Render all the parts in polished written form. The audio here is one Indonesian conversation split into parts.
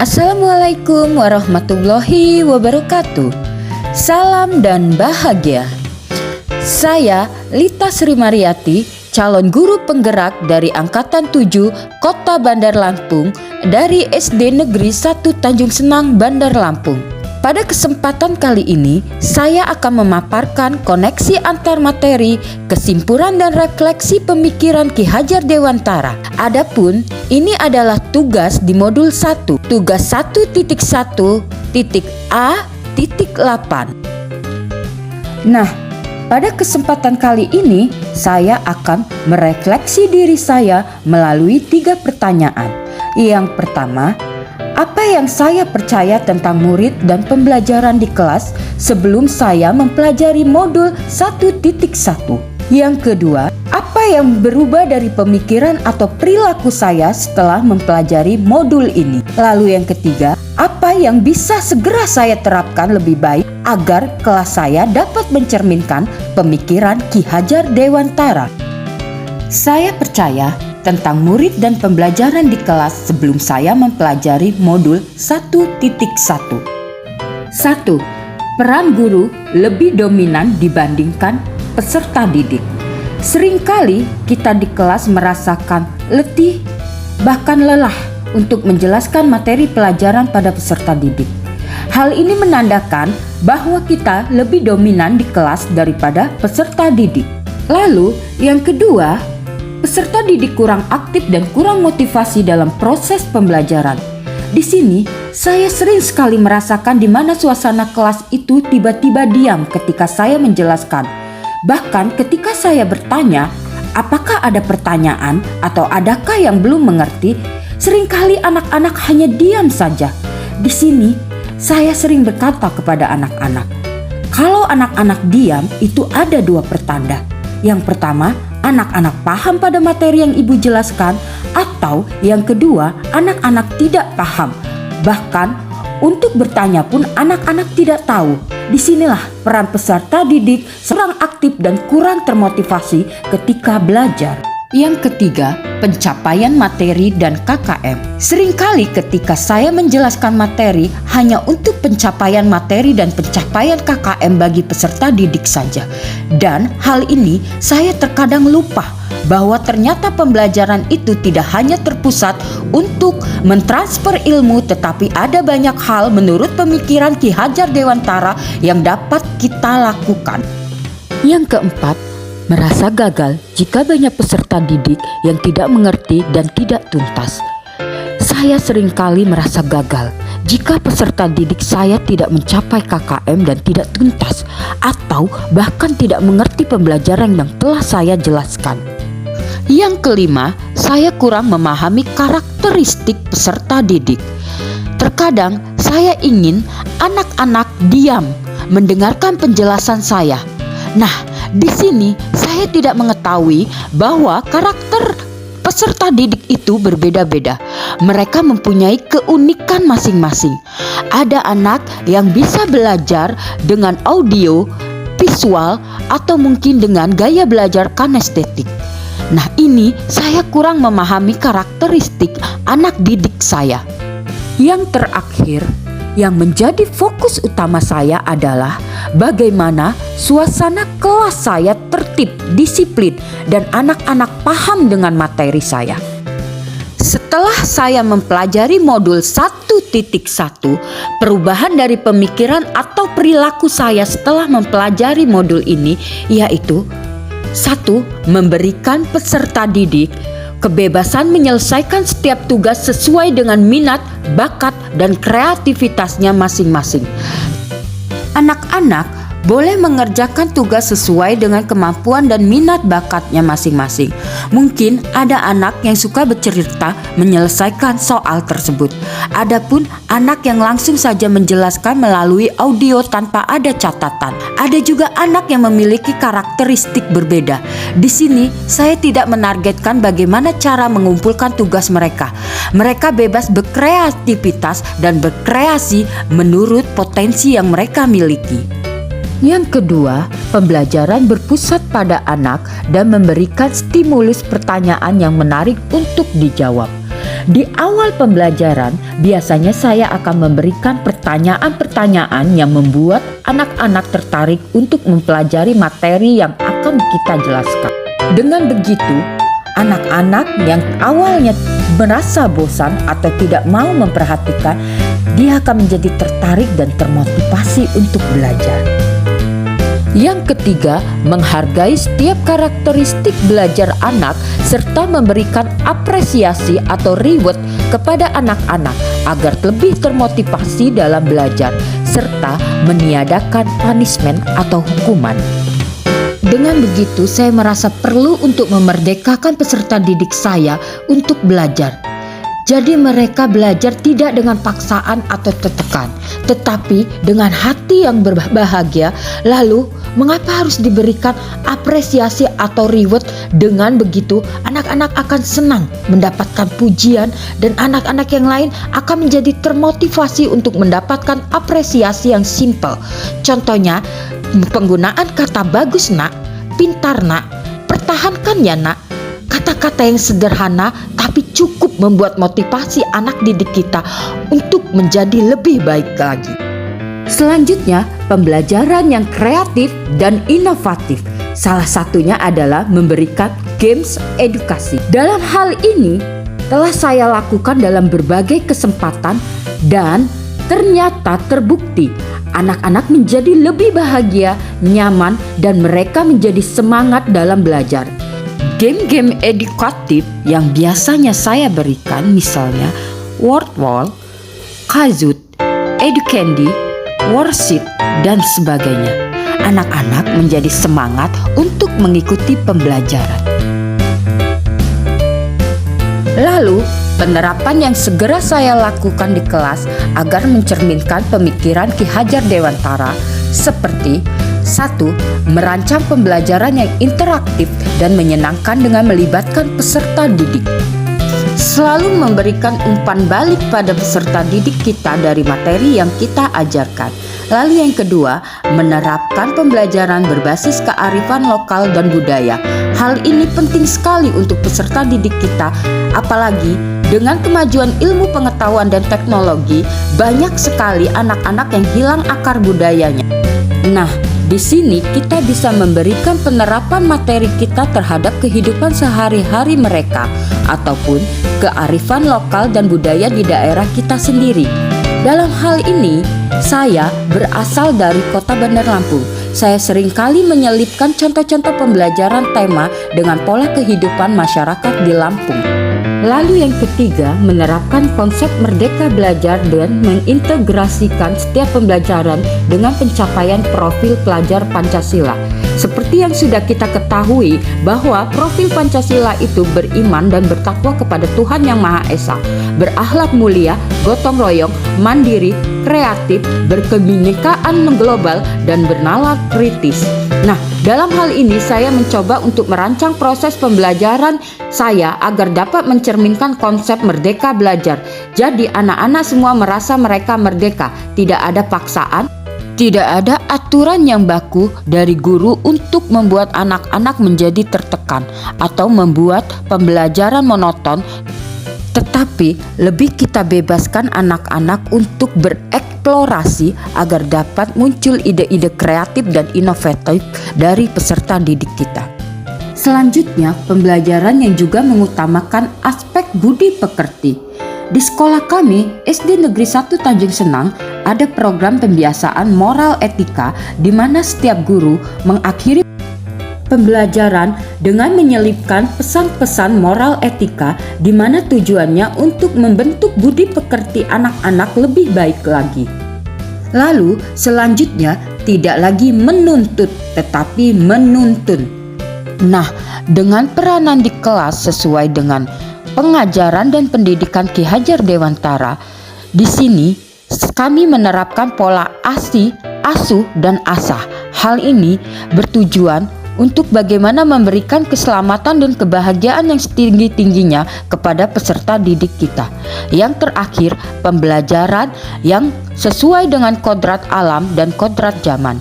Assalamualaikum warahmatullahi wabarakatuh. Salam dan bahagia. Saya Lita Sri Mariati, calon guru penggerak dari Angkatan 7 Kota Bandar Lampung dari SD Negeri 1 Tanjung Senang, Bandar Lampung. Pada kesempatan kali ini, saya akan memaparkan koneksi antar materi, kesimpulan dan refleksi pemikiran Ki Hajar Dewantara. Adapun ini adalah tugas di modul 1, tugas 1.1.A.8. Nah, pada kesempatan kali ini, saya akan merefleksi diri saya melalui 3 pertanyaan. Yang pertama, apa yang saya percaya tentang murid dan pembelajaran di kelas sebelum saya mempelajari modul 1.1? Yang kedua, apa yang berubah dari pemikiran atau perilaku saya setelah mempelajari modul ini? Lalu yang ketiga, apa yang bisa segera saya terapkan lebih baik agar kelas saya dapat mencerminkan pemikiran Ki Hajar Dewantara? Saya percaya tentang murid dan pembelajaran di kelas sebelum saya mempelajari modul 1.1. 1. Peran guru lebih dominan dibandingkan peserta didik. Seringkali kita di kelas merasakan letih, bahkan lelah untuk menjelaskan materi pelajaran pada peserta didik. Hal ini menandakan bahwa kita lebih dominan di kelas daripada peserta didik. Lalu, yang kedua, peserta didik kurang aktif dan kurang motivasi dalam proses pembelajaran. Di sini, saya sering sekali merasakan di mana suasana kelas itu tiba-tiba diam ketika saya menjelaskan. Bahkan ketika saya bertanya, apakah ada pertanyaan atau adakah yang belum mengerti, seringkali anak-anak hanya diam saja. Di sini, saya sering berkata kepada anak-anak, kalau anak-anak diam itu ada 2 pertanda. Yang pertama, anak-anak paham pada materi yang ibu jelaskan, atau yang kedua, anak-anak tidak paham. Bahkan untuk bertanya pun anak-anak tidak tahu. Disinilah peran peserta didik kurang aktif dan kurang termotivasi ketika belajar. Yang ketiga, pencapaian materi dan KKM. Seringkali ketika saya menjelaskan materi hanya untuk pencapaian materi dan pencapaian KKM bagi peserta didik saja. Dan hal ini saya terkadang lupa bahwa ternyata pembelajaran itu tidak hanya terpusat untuk mentransfer ilmu, tetapi ada banyak hal menurut pemikiran Ki Hajar Dewantara yang dapat kita lakukan. Yang keempat, merasa gagal jika banyak peserta didik yang tidak mengerti dan tidak tuntas. Saya seringkali merasa gagal jika peserta didik saya tidak mencapai KKM dan tidak tuntas, atau bahkan tidak mengerti pembelajaran yang telah saya jelaskan. Yang kelima, saya kurang memahami karakteristik peserta didik. Terkadang saya ingin anak-anak diam mendengarkan penjelasan saya. Nah, di sini saya tidak mengetahui bahwa karakter peserta didik itu berbeda-beda. Mereka mempunyai keunikan masing-masing. Ada anak yang bisa belajar dengan audio, visual, atau mungkin dengan gaya belajar kinestetik. Nah, ini saya kurang memahami karakteristik anak didik saya. Yang terakhir, yang menjadi fokus utama saya adalah bagaimana suasana kelas saya tertib, disiplin, dan anak-anak paham dengan materi saya. Setelah saya mempelajari modul 1.1, perubahan dari pemikiran atau perilaku saya setelah mempelajari modul ini yaitu 1. Memberikan peserta didik kebebasan menyelesaikan setiap tugas sesuai dengan minat, bakat, dan kreativitasnya masing-masing. Anak-anak boleh mengerjakan tugas sesuai dengan kemampuan dan minat bakatnya masing-masing. Mungkin ada anak yang suka bercerita menyelesaikan soal tersebut. Adapun anak yang langsung saja menjelaskan melalui audio tanpa ada catatan. Ada juga anak yang memiliki karakteristik berbeda. Di sini saya tidak menargetkan bagaimana cara mengumpulkan tugas mereka. Mereka bebas berkreativitas dan berkreasi menurut potensi yang mereka miliki. Yang kedua, pembelajaran berpusat pada anak dan memberikan stimulus pertanyaan yang menarik untuk dijawab. Di awal pembelajaran, biasanya saya akan memberikan pertanyaan-pertanyaan yang membuat anak-anak tertarik untuk mempelajari materi yang akan kita jelaskan. Dengan begitu, anak-anak yang awalnya merasa bosan atau tidak mau memperhatikan, dia akan menjadi tertarik dan termotivasi untuk belajar. Yang ketiga, menghargai setiap karakteristik belajar anak serta memberikan apresiasi atau reward kepada anak-anak agar lebih termotivasi dalam belajar serta meniadakan punishment atau hukuman. Dengan begitu, saya merasa perlu untuk memerdekakan peserta didik saya untuk belajar. Jadi mereka belajar tidak dengan paksaan atau tertekan, tetapi dengan hati yang berbahagia. Lalu, mengapa harus diberikan apresiasi atau reward? Dengan begitu, anak-anak akan senang mendapatkan pujian dan anak-anak yang lain akan menjadi termotivasi untuk mendapatkan apresiasi yang simpel. Contohnya, penggunaan kata bagus nak, pintar nak, pertahankan ya nak. Kata-kata yang sederhana tapi cukup membuat motivasi anak didik kita untuk menjadi lebih baik lagi. Selanjutnya, pembelajaran yang kreatif dan inovatif. Salah satunya adalah memberikan games edukasi. Dalam hal ini telah saya lakukan dalam berbagai kesempatan dan ternyata terbukti anak-anak menjadi lebih bahagia, nyaman, dan mereka menjadi semangat dalam belajar. Game-game edukatif yang biasanya saya berikan misalnya Word Wall, Kahoot, Educandy, Worksheet, dan sebagainya. Anak-anak menjadi semangat untuk mengikuti pembelajaran. Lalu, penerapan yang segera saya lakukan di kelas agar mencerminkan pemikiran Ki Hajar Dewantara seperti 1. Merancang pembelajaran yang interaktif dan menyenangkan dengan melibatkan peserta didik. Selalu memberikan umpan balik pada peserta didik kita dari materi yang kita ajarkan. Lalu yang kedua, menerapkan pembelajaran berbasis kearifan lokal dan budaya. Hal ini penting sekali untuk peserta didik kita, apalagi dengan kemajuan ilmu pengetahuan dan teknologi, banyak sekali anak-anak yang hilang akar budayanya. Nah, di sini kita bisa memberikan penerapan materi kita terhadap kehidupan sehari-hari mereka ataupun kearifan lokal dan budaya di daerah kita sendiri. Dalam hal ini, saya berasal dari Kota Bandar Lampung. Saya seringkali menyelipkan contoh-contoh pembelajaran tema dengan pola kehidupan masyarakat di Lampung. Lalu yang ketiga, menerapkan konsep merdeka belajar dan mengintegrasikan setiap pembelajaran dengan pencapaian profil pelajar Pancasila. Seperti yang sudah kita ketahui bahwa profil Pancasila itu beriman dan bertakwa kepada Tuhan Yang Maha Esa, berakhlak mulia, gotong royong, mandiri, kreatif, berkebinekaan global, dan bernalar kritis. Nah, dalam hal ini saya mencoba untuk merancang proses pembelajaran saya agar dapat mencerminkan konsep merdeka belajar. Jadi anak-anak semua merasa mereka merdeka, tidak ada paksaan, tidak ada aturan yang baku dari guru untuk membuat anak-anak menjadi tertekan atau membuat pembelajaran monoton. Tetapi lebih kita bebaskan anak-anak untuk bereksplorasi agar dapat muncul ide-ide kreatif dan inovatif dari peserta didik kita. Selanjutnya, pembelajaran yang juga mengutamakan aspek budi pekerti. Di sekolah kami, SD Negeri 1 Tanjung Senang, ada program pembiasaan moral etika di mana setiap guru mengakhiri pembelajaran dengan menyelipkan pesan-pesan moral etika di mana tujuannya untuk membentuk budi pekerti anak-anak lebih baik lagi. Lalu selanjutnya tidak lagi menuntut tetapi menuntun. Nah, dengan peranan di kelas sesuai dengan pengajaran dan pendidikan Ki Hajar Dewantara, di sini kami menerapkan pola ASI, asuh, dan asah. Hal ini bertujuan untuk bagaimana memberikan keselamatan dan kebahagiaan yang setinggi-tingginya kepada peserta didik kita. Yang terakhir, pembelajaran yang sesuai dengan kodrat alam dan kodrat zaman.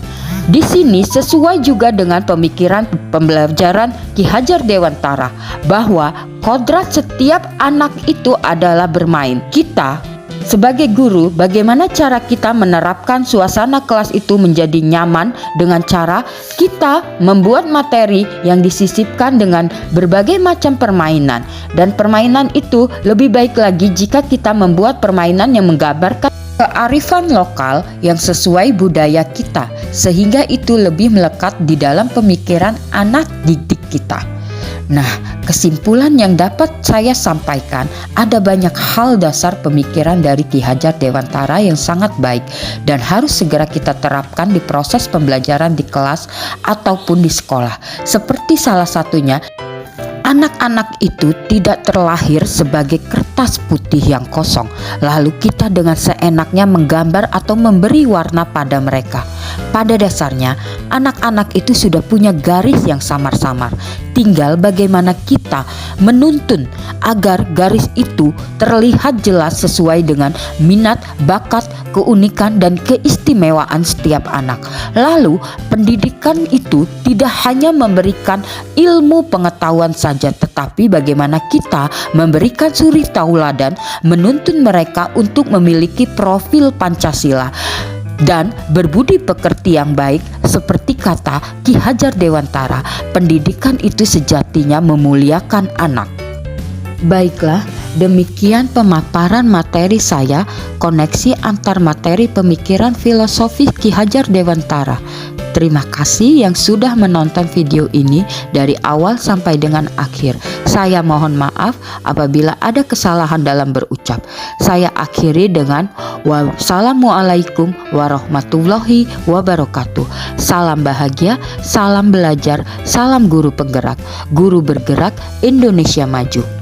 Di sini sesuai juga dengan pemikiran pembelajaran Ki Hajar Dewantara bahwa Kodrat setiap anak itu adalah bermain. Kita sebagai guru, bagaimana cara kita menerapkan suasana kelas itu menjadi nyaman dengan cara kita membuat materi yang disisipkan dengan berbagai macam permainan. Dan permainan itu lebih baik lagi jika kita membuat permainan yang menggambarkan kearifan lokal yang sesuai budaya kita, sehingga itu lebih melekat di dalam pemikiran anak didik kita. Nah, kesimpulan yang dapat saya sampaikan, ada banyak hal dasar pemikiran dari Ki Hajar Dewantara yang sangat baik dan harus segera kita terapkan di proses pembelajaran di kelas ataupun di sekolah. Seperti salah satunya, anak-anak itu tidak terlahir sebagai kertas putih yang kosong, lalu kita dengan seenaknya menggambar atau memberi warna pada mereka. Pada dasarnya, anak-anak itu sudah punya garis yang samar-samar. Tinggal bagaimana kita menuntun agar garis itu terlihat jelas sesuai dengan minat, bakat, keunikan, dan keistimewaan setiap anak. Lalu, pendidikan itu tidak hanya memberikan ilmu pengetahuan saja, tetapi bagaimana kita memberikan suri tauladan, menuntun mereka untuk memiliki profil Pancasila dan berbudi pekerti yang baik. Seperti kata Ki Hajar Dewantara, pendidikan itu sejatinya memuliakan anak. Baiklah, demikian pemaparan materi saya, koneksi antar materi pemikiran filosofi Ki Hajar Dewantara. Terima kasih yang sudah menonton video ini dari awal sampai dengan akhir. Saya mohon maaf apabila ada kesalahan dalam berucap. Saya akhiri dengan wassalamualaikum warahmatullahi wabarakatuh. Salam bahagia, salam belajar, salam guru penggerak. Guru bergerak, Indonesia maju.